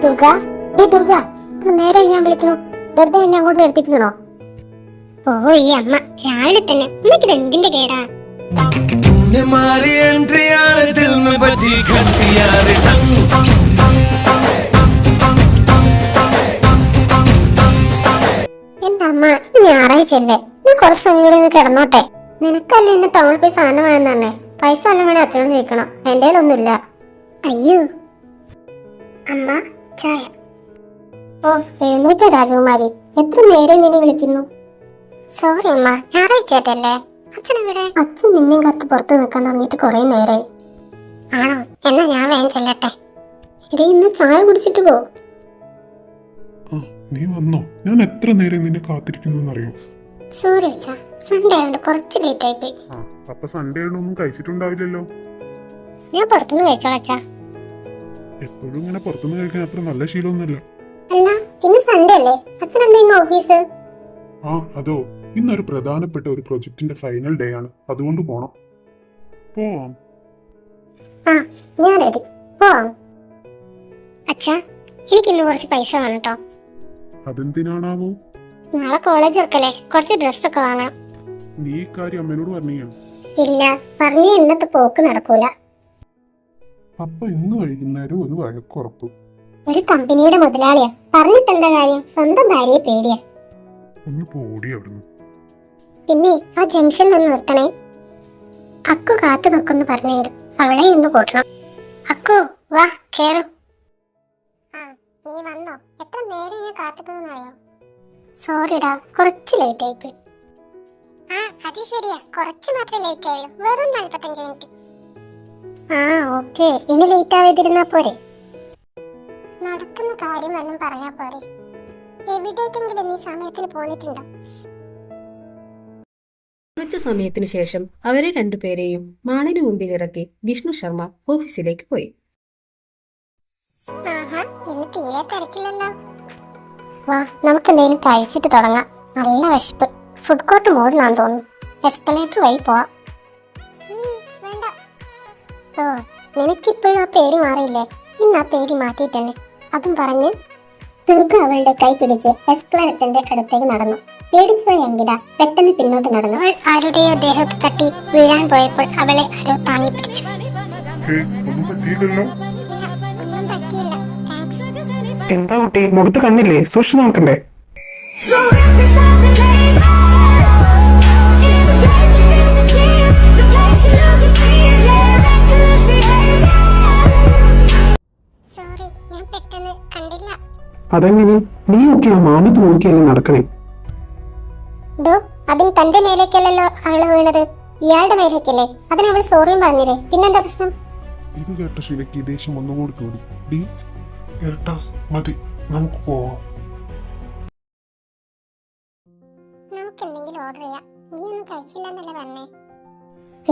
ദുർഗ, ദുർഗ, നേരെ ഞാൻ വിളിക്കണു. വെറുതെ എന്നെ അങ്ങോട്ട് വരുത്തിക്കണോ? ഓ ഈ അമ്മ രാവിലെ തന്നെ അമ്മയ്ക്കിത് എന്തിന്റെ കേടാ? എന്റെ അമ്മ, ഞായറാഴ്ചയല്ലേ, ഞാൻ കുറച്ച് അങ്ങോട്ട് കിടന്നോട്ടെ. നിനക്കല്ലേ ഇന്ന് ടൗണിൽ പോയി സാധനം വേണമെന്ന് തന്നെ. പൈസ എല്ലാം വേണേ അച്ഛനോട് ചോദിക്കണം, എന്റെ കയ്യിലൊന്നുമില്ല. അയ്യോ അമ്മ, ചായ. ഓ എഴുന്നേറ്റ രാജകുമാരി, എത്ര നേരം നിന്നെ വിളിക്കുന്നു. സോറി അമ്മ, ഞായറാഴ്ചയല്ലേ. അച്ഛനെവിടെ? അച്ഛൻ നിന്നെയും കത്ത് പുറത്ത് നിൽക്കാൻ തുടങ്ങിയിട്ട് കുറെ നേരായി. ആണോ? എന്നാ ഞാൻ വേഗം ചെല്ലട്ടെ. എടീ, ഇന്ന് ചായ കുടിച്ചിട്ട് പോ. നീ വന്നോ? ഞാൻ എത്ര നേരം നിന്നെ കാത്തിരിക്കുന്നു. സോറി അച്ഛാ, സൺഡേ ആയതുകൊണ്ട് കുറച്ച് ലേറ്റ് ആയിപ്പോയി. അപ്പൊ സൺഡേ ഒന്നും കഴിച്ചിട്ടുണ്ടാവില്ലല്ലോ. ഞാൻ പുറത്തുനിന്ന് കഴിച്ചോളാം അച്ഛാ. എപ്പോഴും ഇങ്ങനെ പുറത്തുനിന്ന് കഴിക്കാൻ അത്ര നല്ല ശീലമൊന്നുമില്ല. അല്ല, ഇന്ന് സൺഡേ അല്ലേ, അച്ഛൻ എന്താ ഇന്ന് ഓഫീസ്? അതോ, ഇന്നൊരു പ്രധാനപ്പെട്ട ഒരു പ്രൊജക്ടിന്റെ ഫൈനൽ ഡേ ആണ്, അതുകൊണ്ട് പോണം. പോവാം. ഞാൻ റെഡി, പോവാം. അച്ഛാ, എനിക്കിന്ന് കുറച്ച് പൈസ വേണം കേട്ടോ. അതെന്തിനാണാവോ? നാളെ കോളേജ് വർക്കല്ലേ, കുറച്ച് ഡ്രസ്സൊക്കെ വാങ്ങണം. നീ ഈ കാര്യം അമ്മേനോട് പറഞ്ഞോ? ഇല്ല, പറഞ്ഞ ഇന്നത്തെ പോക്ക് നടക്കൂല. അപ്പൊ ഇന്ന് വൈകുന്നേരം ഒരു വഴക്കുറപ്പ്. ഒരു കമ്പനിയുടെ മുതലാളിയാ, പറഞ്ഞിട്ട് എന്താ കാര്യം? സ്വന്തം ഭാര്യയെ പേടിയാ. ഒന്ന് പോടി അവിടുന്ന്. പിന്നെ ആ ജംഗ്ഷനിൽ ഒന്ന് നിർത്തണേ. അക്കു കാത്തു നിൽക്കുന്നു പറഞ്ഞിട്ട് അവളെ ഇന്ന് കൂട്ടണം. അക്കു വാ, കേറും. നീ വന്നോ? എത്ര നേരം ഞാൻ കാത്തുക്കുന്നറിയോ? സോറിടാ, കുറച്ച് ലേറ്റ് ആയിപ്പോയി. അത് ശരിയാ, കുറച്ച് മാത്രമേ ലേറ്റ് ആയുള്ളൂ, വെറും 45 മിനിറ്റ്. ഓക്കെ, ഇനി ലേറ്റ് ആവാതിരുന്നാ പോരെ. നടക്കുന്ന കാര്യം വല്ലതും പറഞ്ഞാ പോരെ. എവിടേക്കെങ്കിലും നീ സമയത്തിന് പോന്നിട്ടുണ്ടോ? കുറച്ചു സമയത്തിനു ശേഷം അവരെ രണ്ടുപേരെയും മാളിന് മുമ്പിൽ ഇറക്കി വിഷ്ണു ശർമ്മ ഓഫീസിലേക്ക് പോയി. ഇന്ന് തീരെ തിരക്കില്ലല്ലോ. വാ, നമുക്ക് എന്തെങ്കിലും കഴിച്ചിട്ട് തുടങ്ങാം. നല്ല വിശപ്പ്. ഫുഡ് കോർട്ട് മോഡിലാന്ന് തോന്നുന്നു. എസ്കലേറ്റർ വഴി പോവാം. വേണ്ട. ഓ, നിനക്കിപ്പോഴും ആ പേടി മാറിയില്ലേ? ഇന്ന് ആ പേടി മാറ്റിയിട്ടെന്നെ. അതും പറഞ്ഞ് ദുർഗ അവളുടെ കൈ പിടിച്ച് എസ്കലേറ്ററിന്റെ അടുത്തേക്ക് നടന്നു. പേടിച്ചു പോയ അങ്കിത പെട്ടെന്ന് പിന്നോട്ട് നടന്നു. അവൾ ആരുടെയോ ദേഹത്ത് തട്ടി വീഴാൻ പോയപ്പോൾ അവളെ ആരോ താങ്ങി പിടിച്ചു. ഒന്നും പറ്റിയില്ലല്ലോ. ഒന്നും പറ്റിയില്ല, താങ്ക്സ്. എന്താ കുട്ടി, മുഖത്ത് കണ്ണില്ലേ? സൂക്ഷിച്ചു നോക്കണ്ടേ? സോറി, ഞാൻ പെട്ടെന്ന് കണ്ടില്ല. അതെങ്ങനെ? നീ ഒക്കെ ആ മാമത്ത് നോക്കിയല്ലേ നടക്കണേ? അതിന് തന്റെ മേലേക്കല്ലല്ലോ അവള് വീണത്, ഇയാളുടെ മേലേക്കല്ലേ. അതിന് അവൾ സോറിയും പറഞ്ഞില്ലേ, പിന്നെന്താ പ്രശ്നം? ഇത് കേട്ട ശിവയ്ക്ക് ദേഷ്യം ഒന്നുകൂടി കൂടി. ഏട്ടാ മതി, നമുക്ക് പോവാം. നമുക്ക് എന്തെങ്കിലും ഓർഡർ ചെയ്യാം. നീ ഒന്നും കഴിച്ചില്ല എന്നല്ലേ പറഞ്ഞേ?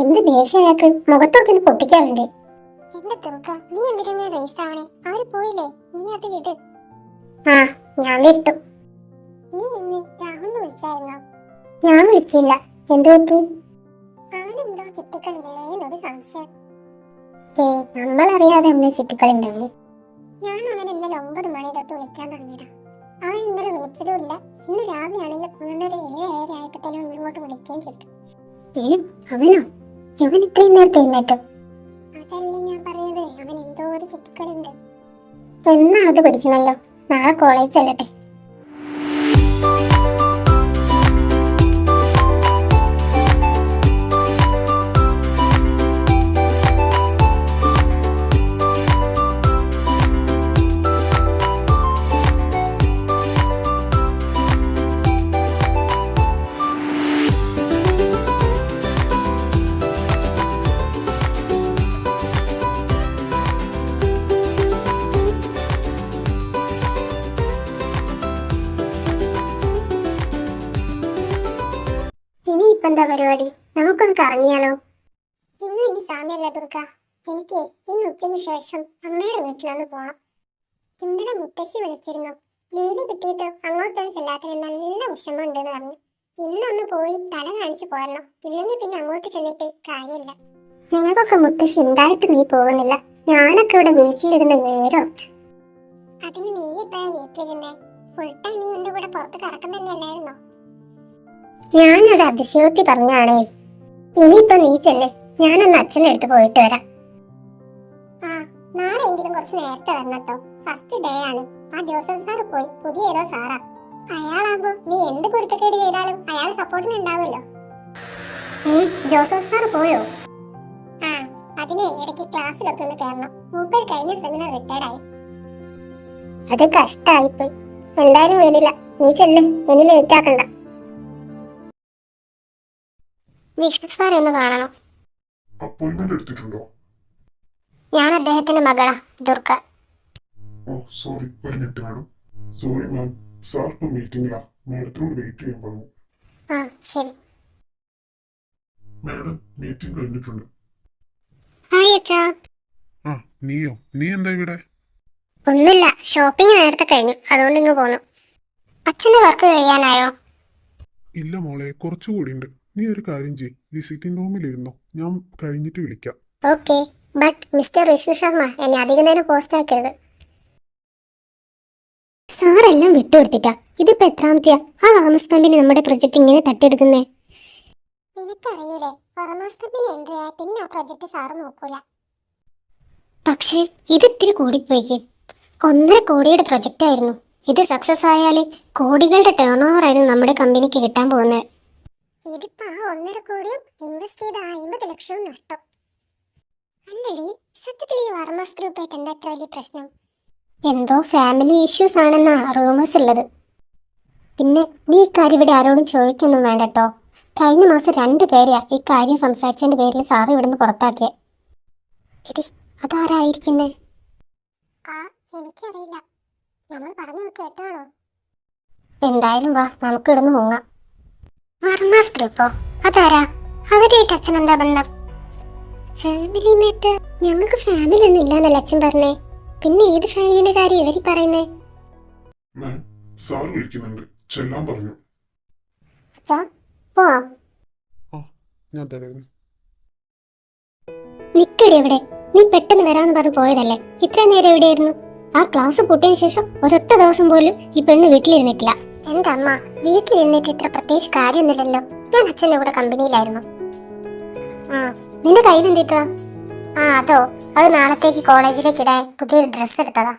എന്ത് ദേഷ്യം അയാൾക്ക്, മുഖത്തോട്ടൊന്ന് പൊട്ടിക്കാറുണ്ട്. എന്റെ ദുർഗ, നീ എന്തിനാ റേസ് ആവണേ? അവര് പോയില്ലേ, നീ അത് വിട്. ഞാൻ വിട്ടു. നീ ഇന്ന് രാഹുലിനെ വിളിച്ചായിരുന്നോ? ഞാൻ വിളിച്ചില്ല. എന്ത് പറ്റി? അവനെന്തോ ചുറ്റിക്കളില്ലേ എന്നൊരു സംശയം. നമ്മളറിയാതെ അവനെ ചുറ്റിക്കളി ഉണ്ടായി. ഞാൻ അവൻ ഇന്നലെ 9 മണി തൊട്ട് വിളിക്കാൻ തുടങ്ങിയതാ. അവൻ ഇന്നലെ വിളിച്ചതുമില്ല. ഇന്ന് രാവിലെ ആണെങ്കിൽ 7:30 ആയപ്പോഴത്തേനും ഇങ്ങോട്ട് വിളിക്കുകയും ചെയ്തു. അവനോ? അവൻ ഇത്രയും നേരത്തെ എഴുന്നേറ്റോ? അതല്ലേ ഞാൻ പറഞ്ഞത്, അവൻ എന്തോ ഒരു ചുറ്റിക്കളി ഉണ്ട്. എന്നാ അത് പഠിക്കണല്ലോ. നാളെ കോളേജ് ചെല്ലട്ടെ. ഇനി ഇപ്പൊ എന്താ പരിപാടി? നമുക്കൊന്ന് കറങ്ങിയാലോ? ഇനി സാമ്യല്ല ദുർഗ. എനിക്ക് ഇന്ന് ഉച്ചയ്ക്ക് ശേഷം അമ്മയുടെ വീട്ടിലൊന്ന് പോണം. ഇന്നലെ മുത്തശ്ശി വിളിച്ചിരുന്നു. ലീവ് കിട്ടിയിട്ട് അങ്ങോട്ടൊന്നും ചെല്ലാത്തതിന് നല്ല വിഷമമുണ്ടെന്ന് പറഞ്ഞു. ഇന്നൊന്ന് പോയി തല കാണിച്ചു പോരണം. ഇല്ലെങ്കിൽ പിന്നെ അങ്ങോട്ട് ചെന്നിട്ട് കാര്യമില്ല. നിങ്ങൾക്കൊക്കെ മുത്തശ്ശി ഉണ്ടായിട്ട് നീ പോകുന്നില്ല. ഞാനൊക്കെ ഇവിടെ വീട്ടിലിരുന്ന് നേരം. അതിന് നീ എപ്പോഴാണ് വീട്ടിലിരുന്നേ? ഫുൾ ടൈം നീ എന്റെ കൂടെ പുറത്ത് കറക്കം തന്നെയല്ലായിരുന്നോ? ഞാനൊരു അതിശയോക്തി പറഞ്ഞാണേ. ഇനിയിപ്പൊ നീ ചെല്ലേ, ഞാനൊന്ന് അച്ഛൻ്റെ അടുത്ത് പോയിട്ട് വരാം. ആ, നാളെ എങ്കിലും കുറച്ച് നേരത്തെ വരണട്ടോ. ഫസ്റ്റ് ഡേ ആണ്. ആ ജോസഫ് സാറ് പോയി, പുതിയ ഏതോ സാറാ. അയാളാകുമ്പോ നീ എന്ത് കുരുത്തക്കേട് ചെയ്താലും അയാൾ സപ്പോർട്ടിന് ഉണ്ടാവുമല്ലോ. ജോസഫ് സാറ് പോയോ? ആ, അതിനെ ഇടയ്ക്ക് ക്ലാസ്സിലൊക്കെ ഒന്ന് കയറണം. മൂപ്പർ കഴിഞ്ഞ സെമിനാർ റിട്ടയർഡായി. അത് കഷ്ടായിപ്പോയി. എന്തായാലും വേണ്ടില്ല, നീ ചെല്ല്, ഇനി ലേറ്റ് ആക്കണ്ട. വിഷ്ണു സാർ ഒന്ന് കാണണം. അപ്പോയിന്റ്മെന്റ് എടുത്തിട്ടുണ്ടോ? ഞാൻ അദ്ദേഹത്തിന്റെ മകളാ, ദുർഗ. ഓ സോറി, ഒരു minute madam. Sorry ma'am, sir ഇപ്പൊ മീറ്റിംഗിലാ. മാഡത്തിനോട് വെയിറ്റ് ചെയ്യാൻ പറഞ്ഞു. ആ ശരി. മാഡം മീറ്റിംഗ് കഴിഞ്ഞിട്ടുണ്ട്. ഹായ് അച്ഛാ. ആ നീയോ? നീ എന്താ ഇവിടെ? ഒന്നുമില്ല, ഷോപ്പിംഗ് നേരത്തെ കഴിഞ്ഞു, അതുകൊണ്ട് ഇങ്ങ് പോന്നു. അച്ഛന്റെ വർക്ക് കഴിയാനായോ? ഇല്ല മോളെ, കുറച്ചുകൂടി ഉണ്ട്. നീ ഒരു കാര്യം ചെയ്യ്, വിസിറ്റിംഗ് റൂമിലിരുന്നോ, ഞാൻ കഴിഞ്ഞിട്ട് വിളിക്കാം. Okay, but mister Vishnu Sharma എന്നെ അധികം നേരം പോസ്റ്റ് ആക്കരുത്. സാറെല്ലാം വിട്ടുകൊടുത്തിട്ടാ. ഇതിപ്പോ എത്രാമത്തെയാ ആ ഫാർമസ് കമ്പനി നമ്മുടെ പ്രൊജക്ട് ഇങ്ങനെ തട്ടിയെടുക്കുന്നേ? നിനക്കറിയൂലേ, ഫാർമസ് കമ്പനി എൻട്രി ആയ പിന്നെ ആ പ്രൊജക്ട് സാറ് നോക്കൂല. പക്ഷേ ഇത് ഇത്തിരി കൂടിപ്പോയി. 1.5 കോടിയുടെ പ്രൊജക്റ്റ് ആയിരുന്നു. ഇത് സക്സസ് ആയാല് കോടികളുടെ ടേൺ ഓവർ ആയിരുന്നു നമ്മുടെ കമ്പനിക്ക് കിട്ടാൻ പോകുന്നത്. ഇതിപ്പോ ആ 1.5 കോടിയും ഇൻവെസ്റ്റ് ചെയ്ത 50 ലക്ഷവും നഷ്ടം. അല്ലടി, സത്യത്തിൽ ഈ വർമാസ് ഗ്രൂപ്പായിട്ട് എന്താ ഇത്ര വലിയ പ്രശ്നം? എന്തോ ഫാമിലി ഇഷ്യൂസ് ആണെന്നാ റൂമേഴ്സ് ഉള്ളത്. പിന്നെ നീ ഈ കാര്യം ഇവിടെ ആരോടും ചോദിക്കൊന്നും വേണ്ടട്ടോ. കഴിഞ്ഞ മാസം 2 പേരെയാ ഈ കാര്യം സംസാരിച്ചതിന്റെ പേരിൽ സാറ് ഇവിടുന്ന് പുറത്താക്കിയ. എടി, അതാരായിരിക്കുന്നേ? എനിക്കറിയില്ല, നമ്മൾ പറഞ്ഞു കേട്ടാണോ? എന്തായാലും വാ, നമുക്ക് ഇവിടുന്ന് മുങ്ങാം. വർമാസ് ഗ്രൂപ്പോ? അതാരാ? അവരുമായിട്ട് അച്ഛൻ എന്താ ബന്ധം? Family mate? ഞങ്ങൾക്ക് ഫാമിലി ഒന്നും ഇല്ലാന്നല്ല അച്ഛൻ പറഞ്ഞേ. പിന്നെ ഏത് ഫാമിലിന്റെ കാര്യം ഇവര് പറയുന്നേ? മാം, സാർ വിളിക്കുന്നുണ്ട്, ചെല്ലാൻ പറഞ്ഞു. അച്ഛാ പോവാം. ആ ഞാൻ തരുന്നു. നിക്കടി എവിടെ? നീ പെട്ടെന്ന് വരാന്ന് പറഞ്ഞു പോയതല്ലേ? ഇത്ര നേരം എവിടെയായിരുന്നു? ആ ക്ലാസ് പൊട്ടിയതിനു ശേഷം ഒരൊറ്റ ദിവസം പോലും ഈ പെണ്ണ് വീട്ടിലിരുന്നിട്ടില്ല. എന്റെ അമ്മ വീട്ടിലിരുന്നിട്ട് ഇത്ര പ്രത്യേകിച്ച് കാര്യമൊന്നുമില്ലല്ലോ. ഞാൻ അച്ഛൻ്റെ കൂടെ കമ്പനിയിലായിരുന്നു. നിന്റെ കയ്യിൽ എന്തിട്ടാ? അതോ, അത് നാളത്തേക്ക് കോളേജിലേക്ക് ഇടാൻ പുതിയൊരു ഡ്രസ്സ് എടുത്തതാ.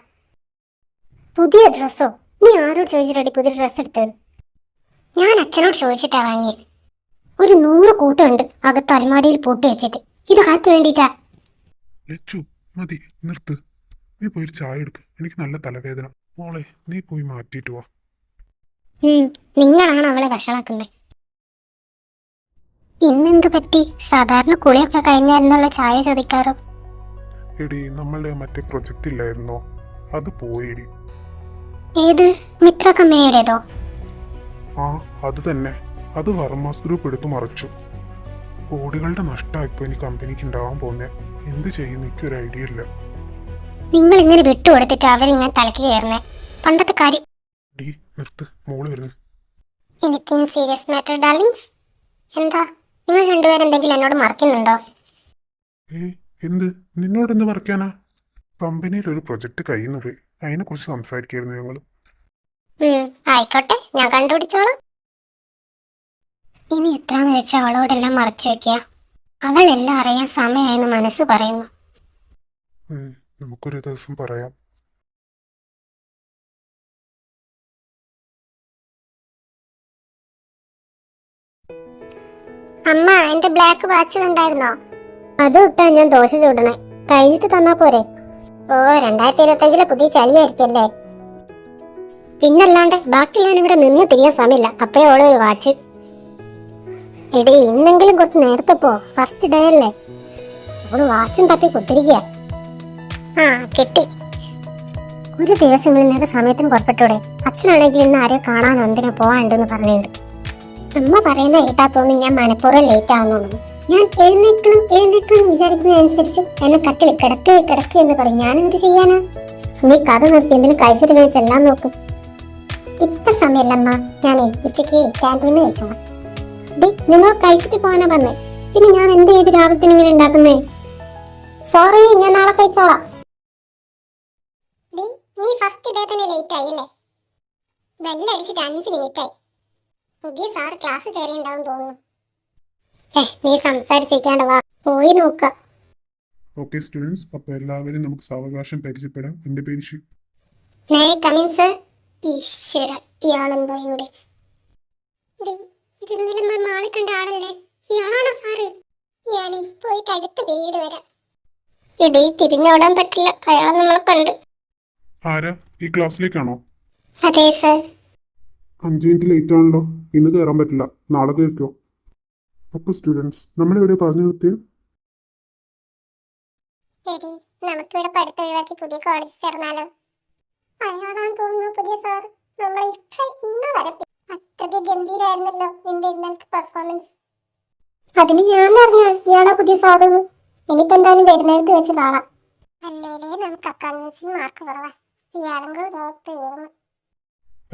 പുതിയ ഡ്രസ്സോ? നീ ആരോട് ചോദിച്ചിട്ടടി പുതിയ ഡ്രസ്സ് എടുത്തത്? ഞാൻ അച്ഛനോട് ചോദിച്ചിട്ടാ വാങ്ങിയത്. ഒരു 100 കൂട്ടുണ്ട് അകത്ത് അലമാരിയിൽ പൂട്ടി വെച്ചിട്ട്. ഇത് ആർക്ക് വേണ്ടിട്ടാ? ലച്ചു മതി, നിർത്ത്. നീ പോയി ഒരു ചായ എടുക്ക്, എനിക്ക് നല്ല തലവേദന. മോളെ നീ പോയി മാറ്റിയിട്ട് വാ. നിങ്ങളാണ് അവളെ വഷളാക്കുന്നത്. ഇന്നെന്ത് പറ്റി? സാധാരണ കുളിയൊക്കെ കഴിഞ്ഞായിരുന്നുള്ള ചായ ചോദിക്കാറോ? എടി, നമ്മളുടെ മറ്റേ പ്രൊജക്റ്റ് ഇല്ലായിരുന്നോ, അത് പോയിടി. ഏത്? മിത്ര കമ്പനിയുടേതോ? ആ അത് തന്നെ. അത് വർമാസ് ഗ്രൂപ്പ് എടുത്തു മറിച്ചു. കോടികളുടെ നഷ്ടമായിപ്പോ ഇനി കമ്പനിക്ക് ഉണ്ടാവാൻ പോകുന്നേ. എന്ത് ചെയ്യുന്നു എനിക്കൊരു ഐഡിയ ഇല്ല. നിങ്ങൾ ഇങ്ങനെ വിട്ടുകൊടുത്തിട്ട് അവരിങ്ങനെ തലക്ക് കയറുന്നേ. പണ്ടത്തെ കാര്യം. ഡി നിർത്ത്, മോള് വരുന്നു. എനിക്കും സീരിയസ് മാറ്റർ ഡാർലിങ്സ്. എന്താ നിങ്ങൾ രണ്ടുപേരും എന്തെങ്കിലും എന്നോട് മറക്കുന്നുണ്ടോ? എന്ത്? നിന്നോട് എന്ത് മറക്കാനാ? കമ്പനിയിൽ ഒരു പ്രൊജക്ട് കയ്യിൽ നിന്ന് പോയി, അതിനെ കുറിച്ച് സംസാരിക്കായിരുന്നു ഞങ്ങള്. ആയിക്കോട്ടെ, ഞാൻ കണ്ടുപിടിച്ചോളാം. ഇനി എത്രാന്ന് വെച്ചാൽ അവളോടെല്ലാം മറച്ചു വെക്കുക. അവൾ എല്ലാം അറിയാൻ സമയമായെന്ന് മനസ്സ് പറയുന്നു. നമുക്കൊരു ദിവസം പറയാം. അമ്മ, എന്റെ ബ്ലാക്ക് വാച്ച് കണ്ടായിരുന്നോ? അത് ഇട്ടാ ഞാൻ ദോശ ചൂടണേ. കഴിഞ്ഞിട്ട് തന്നാ പോരെ? ഓ, 2025 പുതിയ ചളിയായിരിക്കല്ലേ. പിന്നല്ലാണ്ട് ബാക്കിയുള്ളവന് ഇവിടെ നിന്ന് തിരിയാൻ സമയമില്ല. അപ്പഴേ ഓളെ ഒരു വാച്ച്. എടീ, ഇന്നെങ്കിലും കുറച്ച് നേരത്തെ പോ, ഫസ്റ്റ് ഡേ അല്ലേ. അവള് വാച്ചും തപ്പി കുത്തിരിക്കുക. കിട്ടി. ഒരു ദിവസങ്ങളിൽ നിനക്ക് സമയത്തിന് പുറപ്പെട്ടൂടെ? അച്ഛനാണെങ്കിൽ ഇന്ന് ആരെയോ കാണാൻ എന്തിനാ പോവാണ്ടെന്ന് പറഞ്ഞിട്ടുണ്ട്. അമ്മ പറയുന്ന കേട്ടാ തോന്നി ഞാൻ മനഃപൂർവ്വം ലേറ്റ് ആവുന്നുള്ളത്. ഞാൻ എഴുന്നേക്കണം എന്ന് വിചാരിക്കുന്നതനുസരിച്ച് എന്നെ കട്ടിൽ കിടക്ക് എന്ന് പറയും. ഞാൻ എന്ത് ചെയ്യാനാ? നീ കഥ നിർത്തി എന്തെങ്കിലും കഴിച്ചിട്ട് വേണം ചെല്ലാൻ നോക്കും. ഇപ്പൊ സമയമല്ലമ്മ, ഞാനേ ഉച്ചയ്ക്ക് ക്യാൻറ്റീന്ന് കഴിച്ചോളാം. നിങ്ങൾ കഴിച്ചിട്ട് പോകാനാ പറഞ്ഞേ. പിന്നെ ഞാൻ എന്ത് ചെയ്ത് രാവിലത്തിന് ഇങ്ങനെ ഉണ്ടാക്കുന്നേ? സോറി, ഞാൻ നാളെ കഴിച്ചോളാം. നീ ഫസ്റ്റ് ഡേ തന്നെ ലേറ്റ് ആയില്ലേ? ബെല്ലടിച്ചിട്ട് 5 മിനിറ്റ് ആയി. പുതിയ സാർ ക്ലാസ് കയറിയുണ്ടാവും തോന്നുന്നു. നീ സംസാരിച്ചിരിക്കാണ്ട് വാ, പോയി നോക്ക. ഓക്കെ സ്റ്റുഡൻസ്, അപ്പോൾ എല്ലാവരും നമുക്ക് സാവകാശം പരിചയപ്പെടാം. എൻ്റെ പേര് Shiv. May I come in sir? ഈശ്വര, ഇയാളെന്തോ ഇവിടെ. ഇത് ഇന്നലെ നമ്മൾ മാളിൽ കണ്ട ആളല്ലേ? ഇയാളാണോ സാറ്? ഞാനേ പോയിട്ട് അടുത്ത പീരീഡ് വരാം. ഇടീ, തിരിഞ്ഞോടാൻ പറ്റില്ല, അയാളെ നമ്മളെ കണ്ട്. ആരാ? ഈ ക്ലാസ്സിലേക്കാണോ? അതെ സർ. 5 മിനിറ്റ് ലേറ്റ് ആണല്ലോ. ഇന്ന് കയറാൻ പറ്റില്ല, നാളെ കയറിക്കോ. അപ്പോൾ സ്റ്റുഡൻസ്, നമ്മളെവിടെ പറഞ്ഞു നിർത്തിയത്? എടി, നമുക്കിവിടെ പഠിത്തം ഒഴിവാക്കി പുതിയ കോളേജിൽ ചേർന്നാലോ? അയാളാന്ന് തോന്നുന്നു പുതിയ സാർ. നമ്മളെ ഇന്ന് വരെ അത്രയ്ക്ക് ഗംഭീരായിരുന്നല്ലോ നിന്റെ ഇന്നലത്തെ പെർഫോമൻസ്. അതിന് ഞാൻ പറഞ്ഞ ഇയാളാ പുതിയ സാറെന്ന്. ഇനിയിപ്പോ എന്തായാലും വരുന്നേരത്ത് വെച്ച് കാണാം. അല്ലേലേ നമുക്ക് അക്കൗണ്ടൻസിന് മാർക്ക് കുറവാ. ഇയാളും കൂടെ തീർന്നു.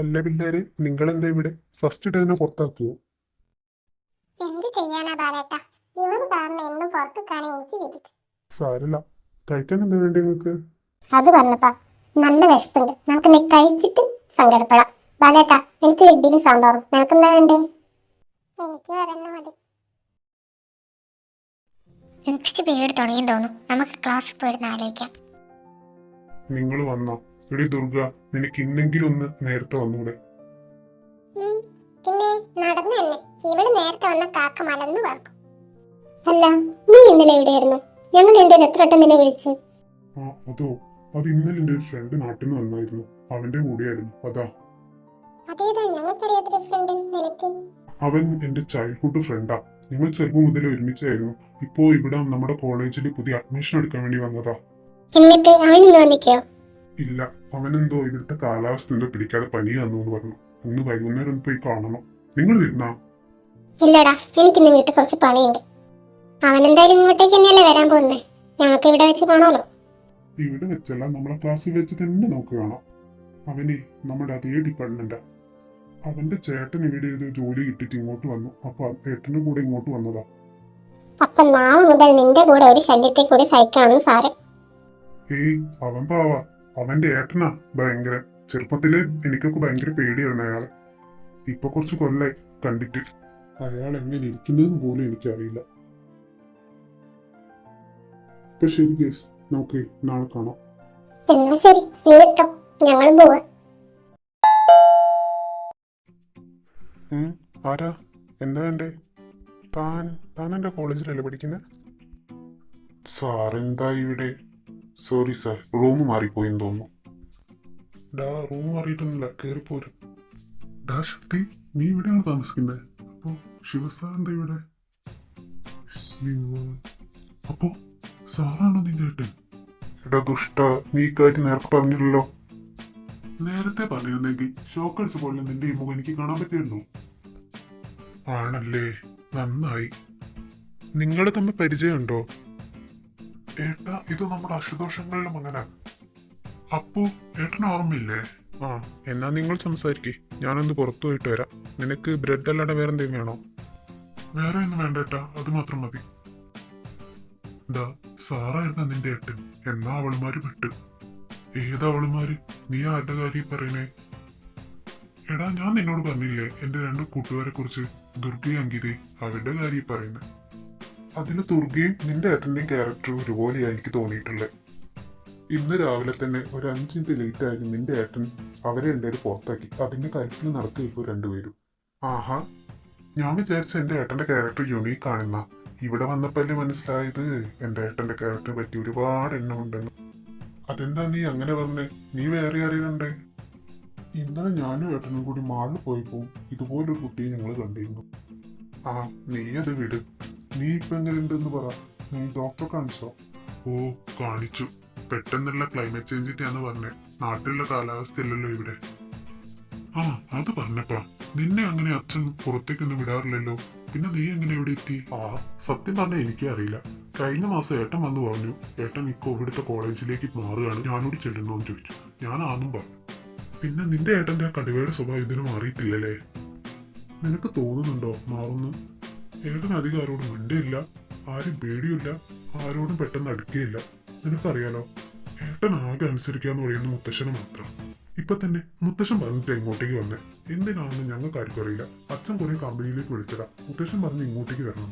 അല്ല പിള്ളേരെ, നിങ്ങളെന്താ ഇവിടെ? ഫസ്റ്റ് ഡേ തന്നെ പുറത്താക്കുവോ? എന്ത് ചെയ്യാനാ ബാലേട്ടാ, ഇവര് കാരണം എന്നും പുറത്തുക്കാണ് എനിക്ക് വിധി. സാരല്ല, കഴിക്കാൻ എന്താ വേണ്ടി നിങ്ങൾക്ക്? അത് പറഞ്ഞപ്പാ നല്ല വിശപ്പുണ്ട്, നമുക്ക് നീ കഴിച്ചിട്ട് സങ്കടപ്പെടാം. ബാലേട്ടാ, എനിക്ക് ഇഡ്ഡലിയും സാമ്പാറും. നിനക്കെന്താ വേണ്ടേ? എനിക്ക് അതന്നെ മതി. നെക്സ്റ്റ് പീരീഡ് തുടങ്ങി തോന്നുന്നു. നമുക്ക് ക്ലാസ്സിൽ പോയിരുന്ന് ആലോചിക്കാം. നിങ്ങൾ വന്നോ? എടി ദുർഗ, നിനക്ക് ഇന്നെങ്കിലും ഒന്ന് നേരത്തെ വന്നൂടെ? പിന്നെ നടന്നു തന്നെ. ഇവള് നേരത്തെ വന്ന കാക്ക മലന്ന് പറക്കും. അല്ല, നീ ഇന്നലെ എവിടെയായിരുന്നു? ഞങ്ങൾ എന്റെ എത്ര വട്ടം നിന്നെ വിളിച്ചു. അതോ, അത് ഇന്നലെ എൻ്റെ ഒരു ഫ്രണ്ട് നാട്ടിൽ നിന്ന് വന്നായിരുന്നു. അവന്റെ കൂടെയായിരുന്നു. അതാ. അതേതാ ഞങ്ങൾക്കറിയാത്തൊരു ഫ്രണ്ട് നിനക്ക്? അവൻ എന്റെ ചൈൽഡ്ഹുഡ് ഫ്രണ്ടാ. ഞങ്ങൾ ചെറുപ്പം മുതൽ ഒരുമിച്ചായിരുന്നു. ഇപ്പോ ഇവിടെ നമ്മുടെ കോളേജിൽ പുതിയ അഡ്മിഷൻ എടുക്കാൻ വേണ്ടി വന്നതാ. എന്നിട്ട് അവൻ ഇന്ന് വന്നിക്കോ? ഇല്ല, അവനെന്തോ ഇവിടുത്തെ കാലാവസ്ഥ എന്തോ പിടിക്കാതെ പനിയാന്നു എന്ന് പറഞ്ഞു. ഇന്ന് വൈകുന്നേരം ഒന്ന് പോയി കാണണം. നിങ്ങൾ വരുന്നാ? ഇല്ലടാ, എനിക്കിന്ന് വീട്ടിൽ കുറച്ച് പണിയുണ്ട്. അവൻ എന്തായാലും ഇങ്ങോട്ടേക്ക് തന്നെയല്ലേ വരാൻ പോകുന്നേ. ഞങ്ങൾക്ക് ഇവിടെ വെച്ച് കാണാലോ. ഇവിടെ വെച്ചല്ല, നമ്മളെ ക്ലാസ്സിൽ വെച്ച് തന്നെ നമുക്ക് കാണാം. അവനെ നമ്മുടെ അതേ ഡിപ്പാർട്ട്മെന്റാ. അവന്റെ ചേട്ടൻ ഇവിടെ ഒരു ജോലി കിട്ടിട്ട് ഇങ്ങോട്ട് വന്നു. അപ്പൊ ഏട്ടന്റെ കൂടെ ഇങ്ങോട്ട് വന്നതാ. അപ്പൊ നാളെ മുതൽ നിന്റെ കൂടെ ഒരു ശല്യത്തെ കൂടി സഹിക്കാണെന്ന് സാരം. ഏയ്, അവൻ പാവാ. അവന്റെ ഏട്ടനാ ഭയങ്കര. ചെറുപ്പത്തില് എനിക്കൊക്കെ ഭയങ്കര പേടിയായിരുന്നു അയാള്. ഇപ്പൊ കുറച്ച് കൊല്ലായി കണ്ടിട്ട്. അയാൾ എങ്ങനെ ഇരിക്കുന്നതെന്ന് പോലും എനിക്കറിയില്ല. അപ്പൊ ശരി ഗേസ്, നമുക്ക് നാളെ കാണാം. എന്നാ ശരി, നീ വിട്ടോ, ഞങ്ങളും പോവാ. ആരാ? എന്താ വേണ്ടേ? താൻ എന്റെ കോളേജിലല്ലേ പഠിക്കുന്നത്? സാർ എന്താ ഇവിടെ? സോറി സാർ, റൂം മാറിപ്പോയെന്ന് തോന്നുന്നു. ഡാ, റൂം മാറിയിട്ടൊന്നുമില്ല, കയറിപ്പോരും. ഡാ ശക്തി, നീ ഇവിടെയാണ് താമസിക്കുന്നത്? അപ്പോ ശിവസാർ എന്താ ഇവിടെ? അപ്പോ സാറാണോ നിന്റെ ഏട്ടൻ? എടാ ദുഷ്ട, നീ കാര്യം നേരത്തെ പറഞ്ഞില്ലല്ലോ. നേരത്തെ പറഞ്ഞിരുന്നെങ്കിൽ ഷോക്കടിച്ച പോലെ നിന്റെ ഈ മുഖം എനിക്ക് കാണാൻ പറ്റിയിരുന്നു. ആണല്ലേ, നന്നായി. നിങ്ങൾ തമ്മിൽ പരിചയമുണ്ടോ? ഏട്ടാ, ഇത് നമ്മുടെ അശുദോഷങ്ങളുടെ മകനാ. അപ്പോ ഏട്ടന് ഓർമ്മയില്ലേ? ആ, എന്നാ നിങ്ങൾ സംസാരിക്കേ, ഞാനൊന്ന് പുറത്തു പോയിട്ട് വരാം. നിനക്ക് ബ്രെഡ് അല്ലാതെ വേറെ എന്തെങ്കിലും വേണോ? വേറെ ഒന്നും വേണ്ട ഏട്ടാ, അത് മാത്രം മതി. ഡാ, സാറായിരുന്ന നിന്റെ ഏട്ടൻ. എന്നാ അവളുമാര് വിട്ട്. ഏതാ അവളുമാര്? നീ ആരുടെ കാര്യം പറയണേ? എടാ, ഞാൻ നിന്നോട് പറഞ്ഞില്ലേ എന്റെ 2 കൂട്ടുകാരെ കുറിച്ച്, ദുർഗയും അങ്കിതയും. അവരുടെ കാര്യം പറയുന്നത്. അതില് ദുർഗയും നിന്റെ ഏട്ടന്റെയും ക്യാരക്ടർ ഒരുപോലെയാ എനിക്ക് തോന്നിയിട്ടുള്ളത്. ഇന്ന് രാവിലെ തന്നെ ഒരു 5 മിനിറ്റ് ലേറ്റ് ആയിരുന്നു നിന്റെ ഏട്ടൻ അവരെ രണ്ടുപേരും പുറത്താക്കി. അതിന്റെ കാര്യത്തിൽ നടക്കുക ഇപ്പോൾ രണ്ടുപേരും. ആഹാ, ഞാൻ വിചാരിച്ച എന്റെ ഏട്ടന്റെ ക്യാരക്ടർ യുണീക്ക് ആണെന്നാ. ഇവിടെ വന്നപ്പോഴല്ലേ മനസ്സിലായത് എന്റെ ഏട്ടന്റെ ക്യാരക്ടർ പറ്റി ഒരുപാട് എണ്ണം ഉണ്ടെന്ന്. അതെന്താ നീ അങ്ങനെ പറഞ്ഞേ? നീ വേറെ ആരെയും കണ്ടേ? ഇന്നലെ ഞാനും ഏട്ടനും കൂടി മാളിൽ പോയപ്പോ ഇതുപോലൊരു കുട്ടിയെ ഞങ്ങൾ കണ്ടിരുന്നു. ആ, നീ അത് വിട്. നീ ഇപ്പൊ എങ്ങനെയുണ്ടെന്ന് പറ. നീ ഡോക്ടറെ കാണിച്ചോ? ഓ, കാണിച്ചു. പെട്ടെന്നുള്ള ക്ലൈമറ്റ് ചേഞ്ചിട്ടാന്ന് പറഞ്ഞേ. നാട്ടിലുള്ള കാലാവസ്ഥയല്ലല്ലോ ഇവിടെ. ആ, അത് പറഞ്ഞപ്പാ. നിന്നെ അങ്ങനെ അച്ഛൻ പുറത്തേക്കൊന്നും വിടാറില്ലല്ലോ. പിന്നെ നീ എങ്ങനെ ഇവിടെ എത്തി? ആ, സത്യം പറഞ്ഞാൽ എനിക്കേ അറിയില്ല. കഴിഞ്ഞ മാസം ഏട്ടൻ വന്നു പറഞ്ഞു, ഏട്ടൻ ഇക്കോ ഇവിടുത്തെ കോളേജിലേക്ക് മാറുകയാണ്, ഞാനോട് ചെല്ലുന്നോന്ന് ചോദിച്ചു. ഞാൻ ആദ്യം പറഞ്ഞു. പിന്നെ നിന്റെ ഏട്ടന്റെ ആ കടുവയുടെ സ്വഭാവം ഇതിന് മാറിയിട്ടില്ലല്ലേ? നിനക്ക് തോന്നുന്നുണ്ടോ മാറുന്നു? ഏട്ടൻ അധികം ആരോടും മിണ്ടിയില്ല, ആരും പേടിയില്ല, ആരോടും പെട്ടെന്ന് അടുക്കുകയില്ല. നിനക്കറിയാലോ, ഏട്ടൻ ആകെ അനുസരിക്കാന്ന് പറയുന്ന മുത്തശ്ശന് മാത്രം. ഇപ്പൊ തന്നെ മുത്തശ്ശൻ പറഞ്ഞിട്ട് ഇങ്ങോട്ടേക്ക് വന്നേ. എന്തിനാണെന്ന് ഞങ്ങൾക്ക് ആർക്കും അറിയില്ല. അച്ഛൻ കുറെ കമ്പനിയിലേക്ക് വിളിച്ചതാ. മുത്തശ്ശൻ പറഞ്ഞ് ഇങ്ങോട്ടേക്ക് വരണം.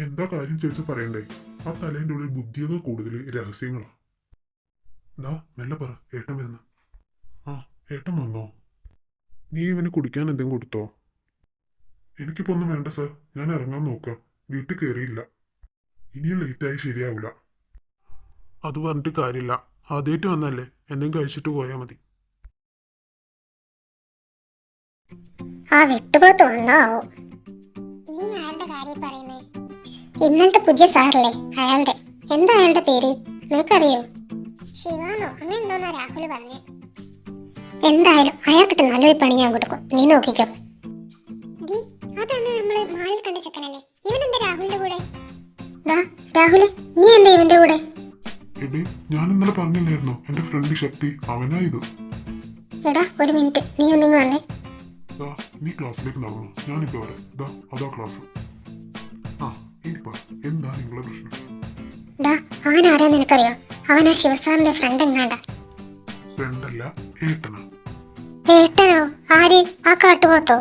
എന്താ കാര്യം ചോദിച്ചു പറയണ്ടേ? ആ തലേന്റെ ഉള്ളിൽ ബുദ്ധിയൊക്കെ കൂടുതൽ രഹസ്യങ്ങളാ. ദാ മെല്ലെ പറ, ഏട്ടൻ വരുന്ന. ആ ഏട്ടൻ വന്നോ? നീ ഇവന് കുടിക്കാൻ എന്തെങ്കിലും കൊടുത്തോ? എനിക്കിപ്പോ ഒന്നും വേണ്ട സർ, ഞാൻ ഇറങ്ങാൻ നോക്കാം. വീട്ടിൽ കയറിയില്ല. ഇനിയും ലേറ്റായി ശരിയാവില്ല. അത് പറഞ്ഞിട്ട് കാര്യമില്ല. ആദ്യമായിട്ട് വന്നല്ലേ, എന്തെങ്കിലും കഴിച്ചിട്ട് പോയാൽ മതി. ആ വെട്ടുപോത്ത് വന്നോ ആവോ? നീ ആരുടെ കാര്യം പറയുന്നേ? ഇന്നലത്തെ പുതിയ സാറല്ലേ അയാളുടെ. എന്താ അയാളുടെ പേര് നിനക്കറിയോ? ശിവാനോ അങ്ങനെ എന്തോന്നാ രാഹുൽ പറഞ്ഞേ. എന്തായാലും അയാൾക്കിട്ട് നല്ലൊരു പണി ഞാൻ കൊടുക്കും, നീ നോക്കിക്കോ. അതന്ന് നമ്മള് മാളിൽ കണ്ട ചെക്കനല്ലേ, ഇവനെന്താ രാഹുലിന്റെ കൂടെ? രാഹുല്, നീ എന്താ ഇവന്റെ കൂടെ? എടേ, ഞാൻ ഇന്നലെ പറഞ്ഞില്ലായിരുന്നോ എന്റെ ഫ്രണ്ട് ശക്തി, അവനാ ഇത്. എടാ ഒരു മിനിറ്റ്, നീ ഒന്നിങ്ങ് വന്നേ. നീ ക്ലാസ്സിലേക്ക് നടന്നു, ഞാനിപ്പോ വരാം. അതാ ക്ലാസ്. ആ ഇനി പറ, എന്താ നിങ്ങളുടെ പ്രശ്നം? അവൻ ആരാ നിനക്കറിയോ? അവനാ ശിവസാറിന്റെ ഫ്രണ്ട് എങ്ങാണ്ട. ഫ്രണ്ടല്ല, ഏട്ടനാ. ഏട്ടനോ? ആര്? ആ കാട്ടുപോത്തോ?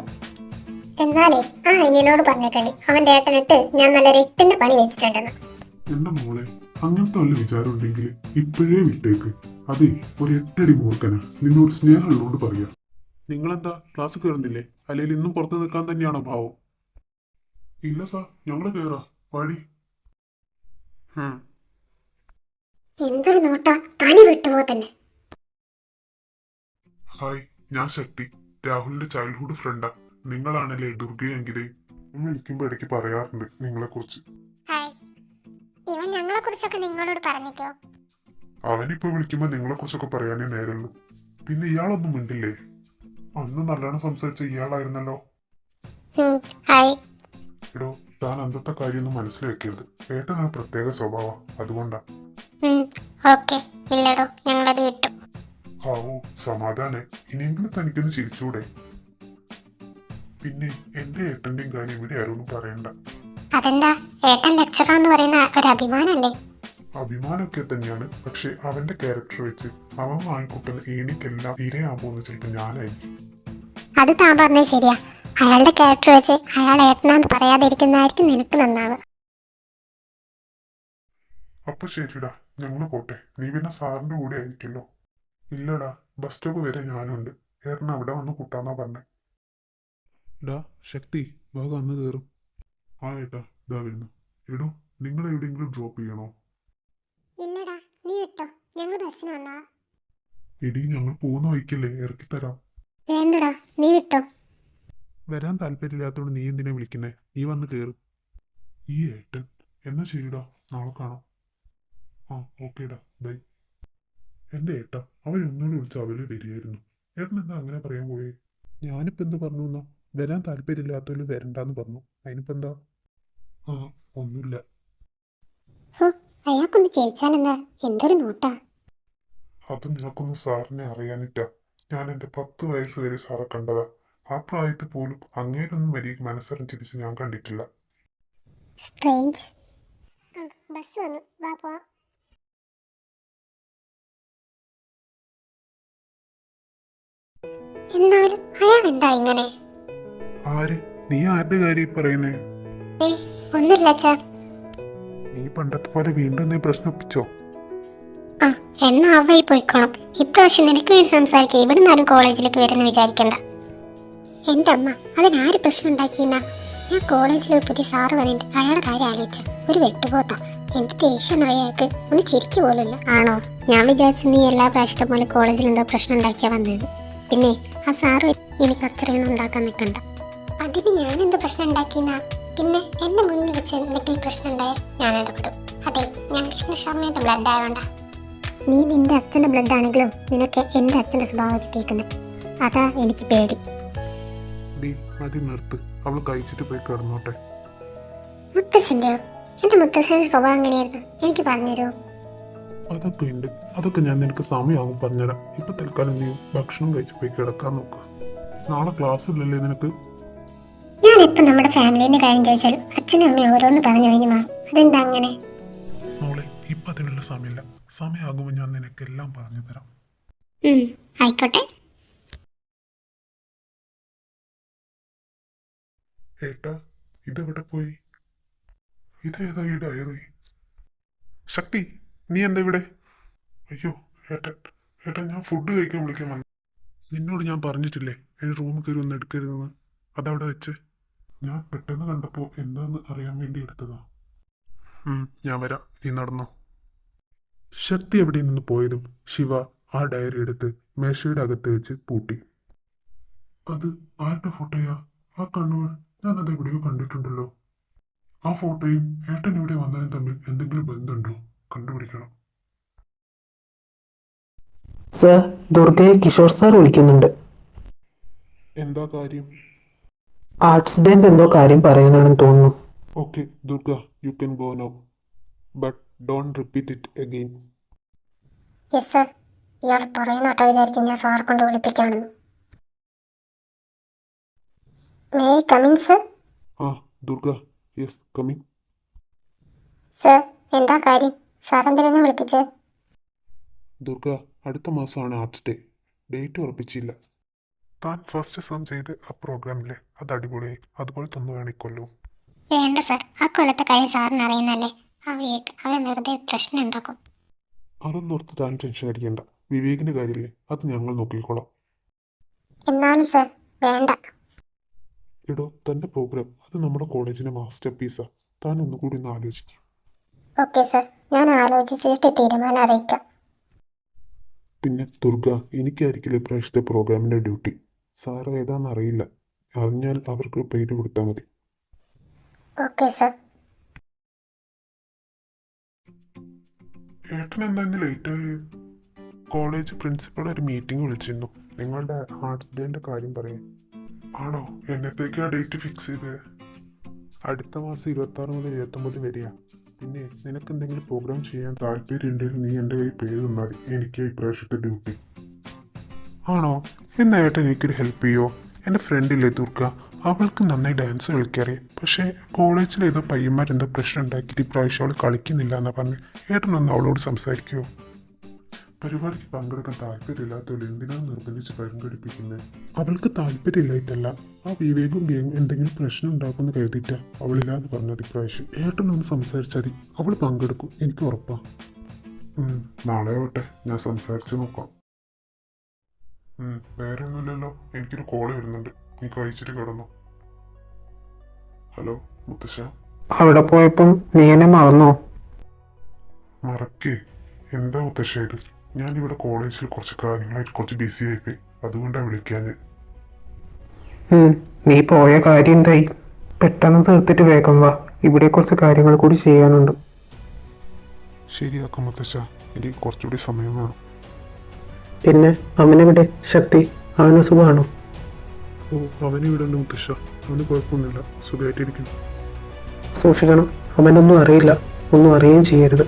എന്നാലേ ആ ഇനിയോട് പറഞ്ഞേക്കണ്ടി, അവന്റെ ഏട്ടനിട്ട് ഞാൻ നല്ലൊരു 8ന്റെ പണി വെച്ചിട്ടുണ്ടെന്ന്. എന്റെ മോളെ, അങ്ങനത്തെ വല്ല വിചാരം ഉണ്ടെങ്കിൽ ഇപ്പോഴേ വിട്ടേക്ക്. അതെ, ഒരു 8 അടി മൂർഖനാ. നിന്നോട് സ്നേഹമുള്ളോണ്ട് പറയാ. നിങ്ങളെന്താ ക്ലാസ് കയറുന്നില്ലേ? അല്ലെങ്കിൽ ഇന്നും പുറത്ത് നിൽക്കാൻ തന്നെയാണോ ഭാവം? ഇല്ല സാർ, ഞങ്ങള് കയറാ. പാടി. എന്തൊരു നോട്ടാ, തനി വിട്ടുപോ തന്നെ. ഹായ്, ഞാൻ ശക്തി, രാഹുലിന്റെ ചൈൽഡ്ഹുഡ് ഫ്രണ്ടാ. നിങ്ങളാണല്ലേ ദുർഗയെങ്കിലേ? വിളിക്കുമ്പോ ഇടയ്ക്ക് പറയാറുണ്ട് നിങ്ങളെ കുറിച്ച്. ഇവൻ ഞങ്ങളെ കുറിച്ചൊക്കെ നിങ്ങളോട് പറഞ്ഞിക്കോ? അവനിപ്പോ വിളിക്കുമ്പോ നിങ്ങളെ കുറിച്ചൊക്കെ പറയാനേ നേരുള്ളൂ. പിന്നെ ഇയാളൊന്നും മിണ്ടില്ലേ? അന്ന് നല്ലോണം സംസാരിച്ച ഇയാളായിരുന്നല്ലോ. എടോ, താൻ അന്നത്തെ കാര്യമൊന്നും മനസ്സിലാക്കരുത്. ഏട്ടനാ പ്രത്യേക സ്വഭാവം, അതുകൊണ്ടാ. ഇല്ലടോ, ഞങ്ങളത് വിട്ടു. ആവോ, സമാധാനം. ഇനിയെങ്കിലും തനിക്കൊന്ന് ചിരിച്ചൂടെ? പിന്നെ എന്റെ ഏട്ടന്റെയും കാര്യം ഇവിടെ ആരോടും പറയണ്ട. അതെന്താ? ഏട്ടൻ ലെക്ചറാന്ന് പറയുന്ന ഒരു അഭിമാനല്ലേ? അഭിമാനമൊക്കെ തന്നെയാണ്, പക്ഷെ അവന്റെ ക്യാരക്ടർ വെച്ച് അവൻ വാങ്ങിക്കൂട്ടുന്ന ഏണിക്കെല്ലാം ഇരയാകുമ്പോന്ന് ചിലപ്പോ ഞാനായിരിക്കും. അത് താൻ പറഞ്ഞത് ശരിയാ. അയാളുടെ ക്യാരക്ടർ വെച്ച് അയാൾ ഏട്ടനാന്ന് പറയാതിരിക്കുന്നതായിരിക്കും നിനക്ക് നന്നാവുക. അപ്പൊ ശരിടാ, ഞങ്ങള് പോട്ടെ. നീ പിന്നെ സാറിന്റെ കൂടെ ആയിരിക്കല്ലോ. ഇല്ലടാ, ബസ് സ്റ്റോപ്പ് വരെ ഞാനുണ്ട്. ഏട്ടൻ അവിടെ വന്ന് കൂട്ടാന്നാ പറഞ്ഞേ. ശക്തി, വേഗം വന്ന് കയറും. ആ ഏട്ടാ, ഇതാ വരുന്നു. എടോ, നിങ്ങൾ എവിടെയെങ്കിലും ഡ്രോപ്പ് ചെയ്യണോ? ഇല്ലടാ, നീ വിട്ടോ, ഞങ്ങൾ ബസ്സിന് വന്നാ. എടീ, ഞങ്ങൾ പോകുന്ന വഴിക്കല്ലേ, ഇറക്കിത്തരാം. വേണ്ടടാ, നീ വിട്ടോ. വരാൻ താല്പര്യമില്ലാത്തോണ്ട് നീ എന്തിനാ വിളിക്കുന്നേ? നീ വന്ന് കയറും. ഈ ഏട്ടൻ. എന്നാ ശരിടാ, നാളെ കാണാം. ആ ഓക്കേടാ, ബൈ. എന്റെ ഏട്ടാ, അവൻ ഒന്നുകൂടി വിളിച്ച അവര് വരികയായിരുന്നു. ഏട്ടൻ എന്താ അങ്ങനെ പറയാൻ പോയേ? ഞാനിപ്പോ എന്ത് പറഞ്ഞു എന്നാ? വരാൻ താല്പര്യമില്ലാത്തവര് വരണ്ടെന്ന് പറഞ്ഞു. അതിനിപ്പോ എന്താ? ആ ഒന്നുമില്ല. അയാൾക്കൊന്ന് ചിരിച്ചാലെന്താ? എന്തൊരു നോട്ടാ. അത് നിനക്കൊന്നും സാറിനെ അറിയാനിട്ടാ. ഞാൻ എന്റെ 10 വയസ്സ് വരെ സാറെ കണ്ടതാ. ആ പ്രായത്തിൽ പോലും അങ്ങേരൊന്നും വരി മനസ്സറിഞ്ഞിരിച്ച് ഞാൻ കണ്ടിട്ടില്ല. സ്ട്രേഞ്ച്. ബസ് വന്നു, വാ പോവാം. എന്നാലും അയാൾ എന്താ ഇങ്ങനെ? ആര്? നീ ആരുടെ കാര്യം പറയുന്നേ? ഒന്നുമില്ല അച്ഛാ. നീ പണ്ടത്തെ പോലെ വീണ്ടും നീ പ്രശ്നം ഒപ്പിച്ചോ? എന്നാ അവയിൽ പോയിക്കോണം. ഇപ്രാവശ്യം നിനക്ക് വേണ്ടി സംസാരിക്കുക ഇവിടെ നിന്നാലും കോളേജിലേക്ക് വരുന്ന വിചാരിക്കണ്ട. എന്റെ അമ്മ, അതിനാര് പ്രശ്നം ഉണ്ടാക്കിയെന്നാ? ഞാൻ കോളേജിൽ ഒരു പുതിയ സാറ് വന്നിട്ട് അയാളുടെ കാര്യം ആലോചിച്ച ഒരു വെട്ടുപോത്താ. എന്ത് ദേഷ്യം അയാൾക്ക്, ഒന്ന് ചിരിച്ചു പോലുമില്ല. ആണോ? ഞാൻ വിചാരിച്ചു നീ എല്ലാ പ്രാവശ്യത്തെ പോലെ കോളേജിൽ എന്തോ പ്രശ്നം ഉണ്ടാക്കിയാ വന്നത്. പിന്നെ ആ സാറ് എനിക്ക് അത്രയൊന്നും ഉണ്ടാക്കാൻ നിൽക്കണ്ട. അതിന് ഞാനെന്ത് പ്രശ്നം ഉണ്ടാക്കിയെന്നാ? പിന്നെ എന്റെ മുന്നിൽ വെച്ച് എന്തെങ്കിലും പ്രശ്നം ഉണ്ടായാൽ ഞാൻ ഇടപെടും. അതെ, ഞാൻ വിഷ്ണു ശർമ്മയുടെ ബ്ലഡ് ആയതുകൊണ്ടാ. നീ നിന്റെ അച്ഛൻ്റെ ബ്ലഡ് ആണെങ്കിലോ നിനക്ക് എൻ്റെ അച്ഛൻ്റെ സ്വഭാവം കിട്ടിയിരിക്കുന്നത്. അതാ എനിക്ക് പേടി. മതി, നിർത്ത്. അവള് കഴിച്ചിട്ട് പോയി കിടന്നോട്ടെ. മുത്തശ്ശൻ്റെയോ? എൻ്റെ മുത്തശ്ശൻ്റെ സ്വഭാവം എങ്ങനെയായിരുന്നു? എനിക്ക് പറഞ്ഞുതരുമോ? അതൊക്കെ ഉണ്ട്. അതൊക്കെ ഞാൻ നിനക്ക് സമയമാകും പറഞ്ഞുതരാം. ഇപ്പൊ തൽക്കാലം നീ ഭക്ഷണം കഴിച്ച് പോയി കിടക്കാൻ നോക്കുക. നാളെ ക്ലാസ് ഇല്ലല്ലേ നിനക്ക്? ഞാനിപ്പം നമ്മുടെ ഫാമിലിന്റെ കാര്യം ചോദിച്ചാലും അച്ഛനും അമ്മയും ഓരോന്ന് പറഞ്ഞു കഴിഞ്ഞു മാറും. അതെന്താ അങ്ങനെ? മോളെ, ഇപ്പൊ അതിനുള്ള അതിനുള്ള സമയമില്ല. സമയമാകുമ്പോൾ ഞാൻ നിനക്കെല്ലാം പറഞ്ഞു തരാം. ആയിക്കോട്ടെ. ഏട്ടാ, ഇതെവിടെ പോയി? ഇതേതാ ഈ ഡയറി? ശക്തി, നീ എന്താ ഇവിടെ? അയ്യോ ഏട്ടൻ, ഏട്ടാ ഞാൻ ഫുഡ് കഴിക്കാൻ വിളിക്കാൻ വന്നു. നിന്നോട് ഞാൻ പറഞ്ഞിട്ടില്ലേ എൻ്റെ റൂമിൽ കയറി ഒന്നും എടുക്കരുതെന്ന്? അതവിടെ വെച്ച് ഞാൻ പെട്ടെന്ന് കണ്ടപ്പോൾ എന്താന്ന് അറിയാൻ വേണ്ടി എടുത്തതാ. ഞാൻ വരാം, നീ നടന്നോ. ശക്തി എവിടെ നിന്ന് പോയതും ശിവ ആ ഡയറി എടുത്ത് മേശയുടെ അകത്ത് വെച്ച് പൂട്ടി. അത് ആരുടെ ഫോട്ടോയാ? ആ കണ്ണുകൾ ഞാൻ അത് എവിടെയോ കണ്ടിട്ടുണ്ടല്ലോ. ആ ഫോട്ടോയും ഏട്ടൻ ഇവിടെ വന്നതും തമ്മിൽ എന്തെങ്കിലും ബന്ധമുണ്ടോ? കണ്ടുപിടിക്കണം. സർ, ദുർഗയെ കിഷോർ സാർ വിളിക്കുന്നുണ്ട്. എന്താ കാര്യം? ആക്സിഡന്റ് എന്തോ കാര്യം പറയാനാണെന്ന് തോന്നുന്നു. Okay Durga, you can go now, but don't repeat it again. Yes sir. ഇയാൾ പറയുന്നോട്ടോ വിചാരിക്കും ഞാൻ സാർ കൊണ്ട് വിളിപ്പിക്കാണെന്ന്. May I coming sir? ആ ദുർഗ, യെസ് കമ്മിങ്. സർ, എന്താ കാര്യം? സാർ എന്തിനാണ് വിളിപ്പിച്ചത്? ദുർഗ, അടുത്ത മാസമാണ് ആർട്സ് ഡേ. ഡേറ്റ് ഉറപ്പിച്ചില്ല. താൻ ഫസ്റ്റ് സെം ചെയ്ത് ആ പ്രോഗ്രാമില്ലേ, അത് അടിപൊളിയായി. അതുപോലെ തന്നുകയാണ് ഇക്കൊല്ലു. വേണ്ട സർ, ആ കൊല്ലത്തെ കാര്യം സാറിന് അറിയുന്നല്ലേ. ആ വിവേക് അവൻ വെറുതെ പ്രശ്നം ഉണ്ടാക്കും. അതൊന്നും ഓർത്ത് താൻ ടെൻഷൻ അടിക്കണ്ട. വിവേകിന്റെ കാര്യമില്ലേ, അത് ഞങ്ങൾ നോക്കിക്കോളാം. എന്നാലും സർ വേണ്ട. എടോ, തന്റെ പ്രോഗ്രാം അത് നമ്മുടെ കോളേജിന്റെ മാസ്റ്റർ പീസാ. താൻ ഒന്നുകൂടി ഒന്ന് ആലോചിക്കും. ഓക്കെ സർ, ഞാൻ ആലോചിച്ചിട്ട് തീരുമാനം അറിയിക്കാം. പിന്നെ ദുർഗ, എനിക്കായിരിക്കില്ല ഇപ്രാവശ്യത്തെ പ്രോഗ്രാമിന്റെ ഡ്യൂട്ടി. സാറ് ഏതാണെന്ന് അറിയില്ല. അറിഞ്ഞാൽ അവർക്ക് പേര് കൊടുത്താൽ മതി. Okay sir. ഏട്ടൻ എന്താ ഇന്ന് ലേറ്റ് ആയി? കോളേജ് പ്രിൻസിപ്പൾ ഒരു മീറ്റിംഗ് വിളിച്ചിരുന്നു, നിങ്ങളുടെ ആർട്സ് ഡേന്റെ കാര്യം പറയാൻ. ആണോ? എന്നത്തേക്കാ ഡേറ്റ് ഫിക്സ് ചെയ്ത്? അടുത്ത മാസം 26 മുതൽ 29 വരെയാ. പിന്നെ നിനക്ക് എന്തെങ്കിലും പ്രോഗ്രാം ചെയ്യാൻ താല്പര്യമുണ്ടെങ്കിൽ നീ എൻ്റെ കയ്യിൽ പേര് തന്നാൽ എനിക്ക് ഇപ്രാവശ്യത്തെ ഡ്യൂട്ടി. ആണോ? എന്നാ ഏട്ടൻ എനിക്കൊരു ഹെൽപ്പ് ചെയ്യോ? എൻ്റെ ഫ്രണ്ടില്ലേ ദുർഗ, അവൾക്ക് നന്നായി ഡാൻസ് കളിക്കാറിയാം. പക്ഷേ കോളേജിൽ ഏതോ പയ്യന്മാരെന്തോ പ്രശ്നം ഉണ്ടാക്കിയിട്ട് ഇപ്രാവശ്യം അവൾ കളിക്കുന്നില്ല എന്നാ പറഞ്ഞു. ഏട്ടനൊന്ന് അവളോട് സംസാരിക്കുമോ? പരിപാടിക്ക് പങ്കെടുക്കാൻ താല്പര്യമില്ലാത്തവൾ എന്തിനാണ് നിർബന്ധിച്ച് പങ്കെടുപ്പിക്കുന്നത്? അവൾക്ക് താല്പര്യമില്ലായിട്ടല്ല, ആ വിവേകും ഗേങ്ങും എന്തെങ്കിലും പ്രശ്നം ഉണ്ടാക്കുമെന്ന് കരുതിയിട്ടാ അവളില്ലാന്ന് പറഞ്ഞത് ഇപ്രാവശ്യം. ഏട്ടനൊന്ന് സംസാരിച്ചാൽ മതി, അവൾ പങ്കെടുക്കും, എനിക്ക് ഉറപ്പാ. നാളെ ആവട്ടെ, ഞാൻ സംസാരിച്ച് നോക്കാം. വേറെ ഒന്നുമില്ലല്ലോ, എനിക്കൊരു കോള് വരുന്നുണ്ട്, നീ കഴിച്ചിട്ട് കിടന്നു. ഹലോ മുത്തശ്ശ. അവിടെ പോയപ്പം നീ എന്നെ മറന്നോ? മറക്കേ? എന്താ മുത്തശ്ശ ഇത്? ഞാനിവിടെ കോളേജിൽ കുറച്ച് കാര്യങ്ങളായിട്ട് കുറച്ച് ബിസി ആയിപ്പോയി, അതുകൊണ്ടാണ് വിളിക്കാൻ ഞാൻ. നീ പോയ കാര്യം എന്തായി? പെട്ടെന്ന് തീർത്തിട്ട് വേഗം വാ, ഇവിടെ കുറച്ച് കാര്യങ്ങൾ കൂടി ചെയ്യാനുണ്ട്. ശരിയാക്കാം മുത്തശ്ശ, എനിക്ക് കുറച്ചുകൂടി സമയം വേണം. പിന്നെ അവനെവിടെ? ശക്തി, അവന് സുഖമാണോ? ഓ, അവനിവിടെ ഉണ്ട് മുത്തശ്ശ, അവന് കുഴപ്പമൊന്നുമില്ല, സുഖമായിട്ടിരിക്കുന്നു. സൂക്ഷിക്കണം, അവനൊന്നും അറിയില്ല, ഒന്നും അറിയുകയും ചെയ്യരുത്.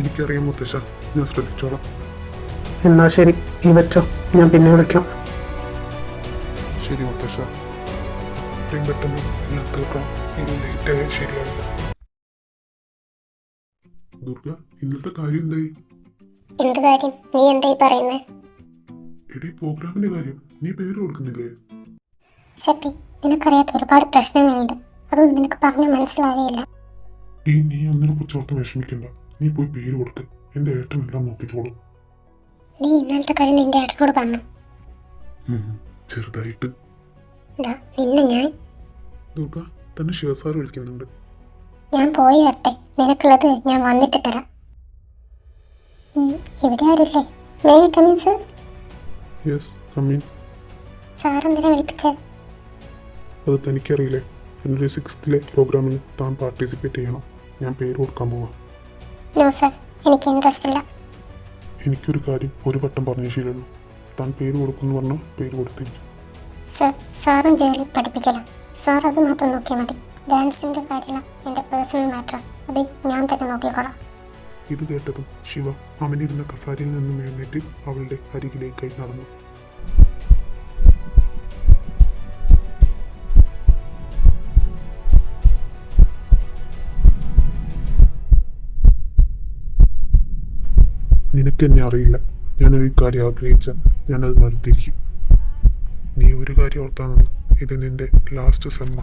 എനിക്കറിയാം മുത്തശ്ശ, ഞാൻ ശ്രദ്ധിച്ചോളാം. എന്നാ ശരി, ഈ വെച്ചോ, ഞാൻ പിന്നെ വിളിക്കാം. ശരി മുത്തശ്ശ, പെട്ടെന്ന് എല്ലാം കേൾക്കണം, ഇത് ലേറ്റായ ശരിയാവില്ല. ദുർഗ, ഇന്നത്തെ കാര്യം എന്തായി? എന്ത് കാര്യം? നീ എന്തായി പറയുന്നേ? എടീ, പ്രോഗ്രാമിന്റെ കാര്യം, നീ പേര് കൊടുക്കുന്നില്ലേ? ശക്തി, നിനക്കറിയാത്ത ഒരുപാട് പ്രശ്നങ്ങളുണ്ട്, അതൊന്നും നിനക്ക് പറഞ്ഞാൽ മനസ്സിലാവുകയില്ല. നീ ഒന്നിനെ കുറിച്ച് ഓർത്ത് വിഷമിക്കണ്ട, നീ പോയി പേര് കൊടുക്ക്, എന്റെ ഏട്ടനെല്ലാം നോക്കിക്കോളും. നീ ഇന്നലത്തെ കാര്യം നിന്റെ ഏട്ടനോട് പറഞ്ഞു? ചെറുതായിട്ട്. നിന്നെ ഞാൻ ദുർഗ, തന്നെ ശിവസാർ വിളിക്കുന്നുണ്ട്. ഞാൻ പോയി വരട്ടെ, നിനക്കുള്ളത് ഞാൻ വന്നിട്ട് തരാം. ഇവിടെ ആരുല്ലേ? May I come in sir? Yes come in. Sir എന്തിനാ വിളിപ്പിച്ചത്? അത് തനിക്കറിയില്ലേ, ഫെബ്രുവരി 6 പ്രോഗ്രാമിൽ താൻ പാർട്ടിസിപ്പേറ്റ് ചെയ്യണം. ഞാൻ പേര് കൊടുക്കാൻ പോവാം. നോ സർ, എനിക്ക് ഇൻട്രസ്റ്റ് ഇല്ല. എനിക്കൊരു കാര്യം ഒരു വട്ടം പറഞ്ഞ ശീലമുള്ളൂ, താൻ പേര് കൊടുക്കുമെന്ന് പറഞ്ഞാൽ പേര് കൊടുത്തിരിക്കും. സർ, സാറും ജോലി പഠിപ്പിക്കല, സാർ അത് മാത്രം നോക്കിയാൽ മതി. ഡാൻസിൻ്റെ കാര്യമില്ല, എൻ്റെ പേഴ്സണൽ മാറ്റർ, അത് ഞാൻ തന്നെ നോക്കിക്കോളാം. ഇത് കേട്ടതും ശിവ അവനിരുന്ന കസാരയിൽ നിന്നും എഴുന്നേറ്റ് അവളുടെ അരികിലേക്കായി നടന്നു. നിനക്ക് എന്നെ അറിയില്ല. ഞാനൊരു കാര്യം ആഗ്രഹിച്ച ഞാനത് നടത്തിയിരിക്കും. നീ ഒരു കാര്യം ഓർത്താൽ മതി, ഇത് നിന്റെ ലാസ്റ്റ് സെമ്മ.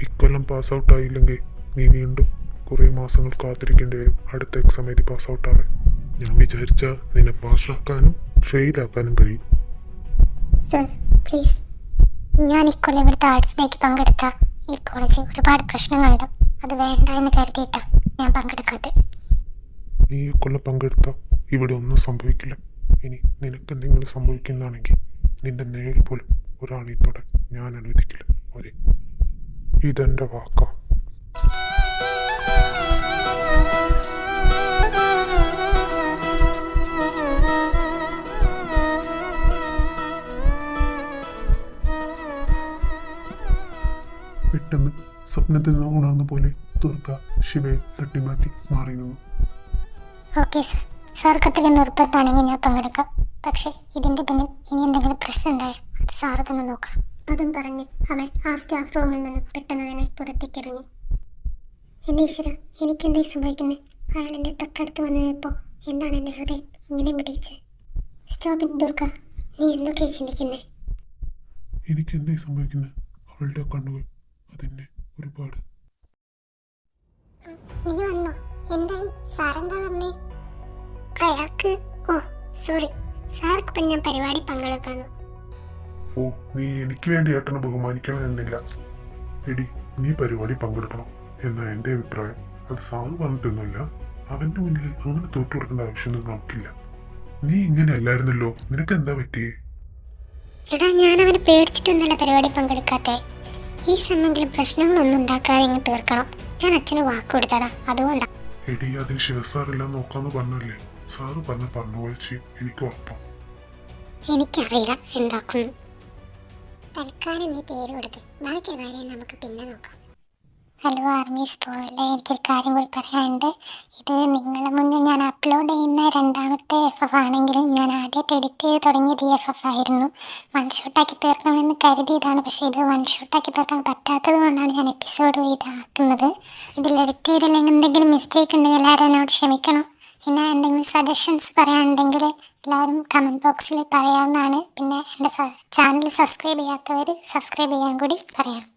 ഇക്കൊല്ലം പാസ് ഔട്ട് ആയില്ലെങ്കിൽ നീ വീണ്ടും കുറേ മാസങ്ങൾ കാത്തിരിക്കേണ്ടി വരും അടുത്ത എക്സാം എഴുതി പാസ് ഔട്ടാവാൻ. ഞാൻ വിചാരിച്ച നിന്നെ പാസ്സാക്കാനും ഫെയിലാക്കാനും കഴിയും. സർ പ്ലീസ്, ഞാൻ ഇക്കൊല്ലം ഇവിടുത്തെ ആർട്സ് ഡേക്ക് പങ്കെടുത്ത ഈ കോളേജിൽ ഒരുപാട് പ്രശ്നങ്ങളുണ്ട്. അത് വേണ്ട എന്ന് കരുതിയിട്ടാണ് ഞാൻ പങ്കെടുക്കാത്തത്. നീ ഇക്കൊല്ലം പങ്കെടുത്ത ഇവിടെ ഒന്നും സംഭവിക്കില്ല. ഇനി നിനക്ക് എന്തെങ്കിലും സംഭവിക്കുന്നതാണെങ്കിൽ നിന്റെ നേരിൽ പോലും ഒരാളെയും തൊടാൻ ഞാൻ അനുവദിക്കില്ല. ഒരേ ഇതെന്റെ വാക്കാ. പെട്ടെന്ന് സ്വപ്നത്തിൽ നിന്ന് ഉണർന്ന പോലെ ദുർഗ ശിവയെ തട്ടിമാറ്റി മാറി നിന്നു. ഓക്കെ സർ, സാർക്ക് അത്രയും നിർബന്ധമാണെങ്കിൽ ഞാൻ പങ്കെടുക്കാം. പക്ഷേ ഇതിൻ്റെ പിന്നിൽ ഇനി എന്തെങ്കിലും പ്രശ്നം ഉണ്ടായാൽ അത് സാറ് തന്നെ നോക്കണം. അതും പറഞ്ഞ് അവൻ ആ സ്റ്റാഫ് റൂമിൽ നിന്ന് പെട്ടെന്ന് തന്നെ പുറത്തേക്കിറങ്ങി. എൻ്റെ ഈശ്വര, എനിക്കെന്തേ സംഭവിക്കുന്നത്? അയാൾ എൻ്റെ തൊട്ടടുത്ത് വന്ന് നിന്നപ്പോൾ എന്താണ് എൻ്റെ ഹൃദയം ഇങ്ങനെ പിടിച്ച്? സ്റ്റോപ്പ് ഇറ്റ് ദുർഗ, നീ എന്തൊക്കെയാണ് ചിന്തിക്കുന്നത്? എനിക്ക് എന്തേ സംഭവിക്കുന്നത്? അവളുടെ കണ്ണുകൾ അതെന്നെ ഒരുപാട്. നീ വന്നോ? എന്തായി? സാറെന്താ പറഞ്ഞേ? അയാൾക്ക് സോറി, സാർക്ക് ഞാൻ പരിപാടി പങ്കെടുക്കണം. ഓ, നീ എനിക്ക് വേണ്ടി ഏട്ടനെ ബഹുമാനിക്കണമെന്നില്ല. എടി, നീ പരിപാടി പങ്കെടുക്കണം എന്നാ എൻ്റെ അഭിപ്രായം. അത് സാറ് പറഞ്ഞിട്ടൊന്നുമില്ല. അവൻ്റെ മുന്നിൽ അങ്ങനെ തോറ്റു കൊടുക്കേണ്ട ആവശ്യമൊന്നും നമുക്കില്ല. നീ ഇങ്ങനെ അല്ലായിരുന്നല്ലോ, നിനക്ക് എന്താ പറ്റിയേ? എടാ, ഞാൻ അവനെ പേടിച്ചിട്ടൊന്നുമല്ല പരിപാടി പങ്കെടുക്കാത്തേ. ഈ സമയങ്ങളിൽ പ്രശ്നങ്ങളൊന്നും ഉണ്ടാക്കാതെ ഇങ്ങ് തീർക്കണം. ഞാൻ അച്ഛന് വാക്ക് കൊടുത്തതാ, അതുകൊണ്ടാ. എടി, അതിന് ശിവസാറെല്ലാം നോക്കാന്ന് പറഞ്ഞല്ലേ? സാറ് പറഞ്ഞ പോലെ ചെയ്യും, എനിക്ക് ഉറപ്പാണ്. എനിക്കറിയില്ല എന്താക്കുന്നു. തൽക്കാലം നീ പേര് കൊടുത്ത് ബാക്കി കാര്യം നമുക്ക് പിന്നെ നോക്കാം. ഹലോ ആർമി സ്പോയിലെ, എനിക്കൊരു കാര്യം കൂടി പറയാനുണ്ട്. ഇത് നിങ്ങളുടെ മുന്നിൽ ഞാൻ അപ്ലോഡ് ചെയ്യുന്ന രണ്ടാമത്തെ FF ആണെങ്കിലും ഞാൻ ആദ്യമായിട്ട് എഡിറ്റ് ചെയ്ത് തുടങ്ങിയത് ഈ FF ആയിരുന്നു. വൺ ഷോട്ടാക്കി തീർക്കണമെന്ന് കരുതിയതാണ്. പക്ഷേ ഇത് വൺ ഷോട്ടാക്കി തീർക്കാൻ പറ്റാത്തത് കൊണ്ടാണ് ഞാൻ എപ്പിസോഡ് ഇതാക്കുന്നത്. ഇതിൽ എഡിറ്റ് ചെയ്തില്ലെങ്കിൽ എന്തെങ്കിലും മിസ്റ്റേക്ക് ഉണ്ടെങ്കിൽ എല്ലാവരും എന്നോട് ക്ഷമിക്കണം. പിന്നെ എന്തെങ്കിലും സജഷൻസ് പറയാനുണ്ടെങ്കിൽ എല്ലാവരും കമൻറ്റ് ബോക്സിൽ പറയാവുന്നതാണ്. പിന്നെ എൻ്റെ ചാനൽ സബ്സ്ക്രൈബ് ചെയ്യാത്തവർ സബ്സ്ക്രൈബ് ചെയ്യാൻ കൂടി പറയണം.